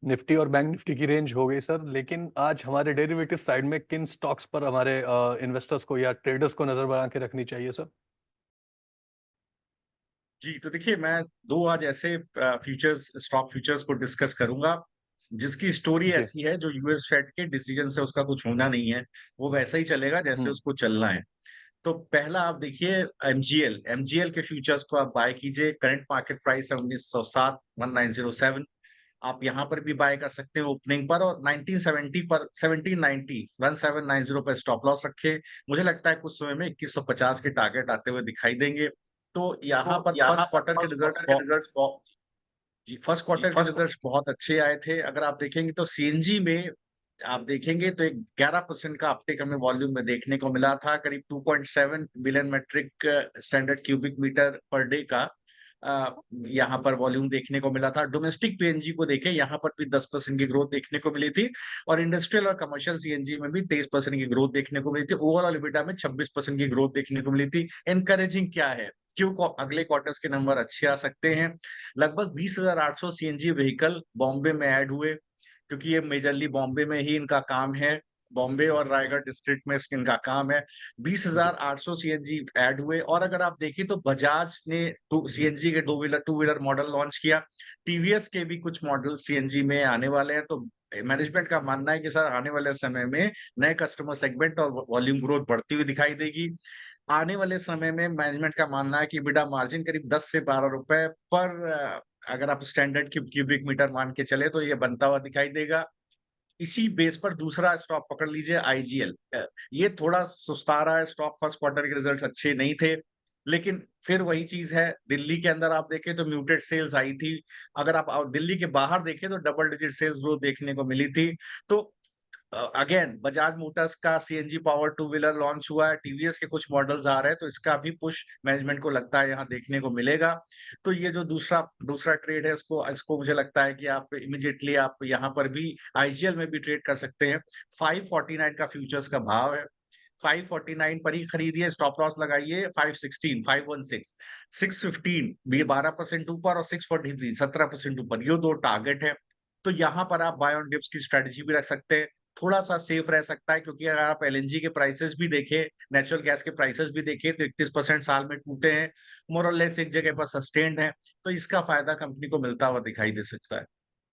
Nifty और bank Nifty की range हो गई सर, लेकिन आज हमारे डेरिवेटिव साइड में किन स्टॉक्स पर हमारे इन्वेस्टर्स को या ट्रेडर्स को नजर बना के रखनी चाहिए सर? जी, तो देखिए मैं 2 आज ऐसे फ्यूचर्स स्टॉक फ्यूचर्स को डिस्कस करूँगा, जिसकी स्टोरी जी। ऐसी है जो यूएस फेड के डिसीजन से उसका कुछ होना नहीं है, वो वैसा ही चलेगा जैसे हम्म। उसको चलना है। तो पहला आप देखिए एमजीएल, एमजीएल के फ्यूचर्स को आप बाय कीजिए, करंट मार्केट प्राइस है 1907 1907। आप यहाँ पर भी बाय कर सकते हैं ओपनिंग पर और 1970 पर 1790 1790 पर स्टॉप लॉस रखें। मुझे लगता है कुछ समय में 2150 के टारगेट आते हुए दिखाई देंगे। तो यहाँ तो पर यहाँ फर्स्ट पर क्वार्टर के फर्स्ट रिजल्ट्स क्वार्टर के बहुत रिजल्ट्स बहुत। जी, फर्स्ट जी, क्वार्टर के फर्स्ट। रिजल्ट्स बहुत अच्छे आए थे। अगर आप देखेंगे तो सीएनजी में आप देखेंगे तो एक 11% का अपटिक हमें वॉल्यूम में देखने को मिला था। करीब 2.7 billion metric standard cubic metre per day का अ, यहाँ पर वॉल्यूम देखने को मिला था। डोमेस्टिक पीएनजी को देखें, यहाँ पर भी 10% की ग्रोथ देखने को मिली थी और इंडस्ट्रियल और कमर्शियल सीएनजी में भी 23% की ग्रोथ देखने को मिली थी। ओवरऑल EBITDA में 26% की ग्रोथ देखने को मिली थी। एनकरेजिंग क्या है? क्यों अगले क्वार्टर्स के नंबर अच्छे आ सकते हैं। लगभग 20,800 सीएनजी व्हीकल बॉम्बे में ऐड हुए, क्योंकि ये मेजरली बॉम्बे में ही इनका काम है। बॉम्बे और रायगढ़ डिस्ट्रिक्ट में इनका काम है। जी। 20,800 सीएनजी ऐड हुए और अगर आप देखें तो बजाज ने टू सीएनजी के टू व्हीलर मॉडल लॉन्च किया। टीवीएस के भी कुछ मॉडल सीएनजी में आने वाले हैं। तो मैनेजमेंट का मानना है कि सर आने वाले समय में नए कस्टमर सेगमेंट और वॉल्यूम ग्रोथ बढ़ती हुई दिखाई देगी। आने वाले समय में मैनेजमेंट का मानना है कि EBITDA मार्जिन करीब 10 से 12 रुपए पर अगर आप स्टैंडर्ड क्यूबिक मीटर मान के चले तो ये बनता हुआ दिखाई देगा। इसी बेस पर दूसरा स्टॉक पकड़ लीजिए आईजीएल। ये थोड़ा सुस्ता रहा है स्टॉक, फर्स्ट क्वार्टर के रिजल्ट्स अच्छे नहीं थे। लेकिन फिर वही चीज़ है, दिल्ली के अंदर आप देखें तो म्यूटेड सेल्स आई थी। अगर आप दिल्ली के बाहर देखें तो डबल डिजिट सेल्स ग्रोथ देखने को मिली थी। तो अगेन बजाज मोटर्स का CNG power two wheeler launch हुआ है, टीवीएस के कुछ मॉडल्स आ रहे हैं, तो इसका भी पुश मैनेजमेंट को लगता है यहाँ देखने को मिलेगा। तो ये जो दूसरा दूसरा ट्रेड है इसको इसको मुझे लगता है कि आप इमीडिएटली आप यहाँ पर भी आईजीएल में भी ट्रेड कर सकते हैं। 549 का फ्यूचर्स का भाव है। 549 पर ही खरीदिए, स्टॉप लॉस लगाइए 516 516 615 भी 12% ऊपर और 643 17% ऊपर, ये 2 टारगेट है। तो यहाँ पर आप बाय ऑन डिप्स की स्ट्रेटजी भी रख सकते हैं। थोड़ा-सा सेफ रह सकता है क्योंकि अगर आप एलएनजी के प्राइसेज़ भी देखें, नेचुरल गैस के प्राइसेज़ भी देखें तो 31% साल में टूटे हैं, मोर और लेस एक जगह पर सस्टेन्ड है, तो इसका फ़ायदा कंपनी को मिलता हुआ दिखाई दे सकता है।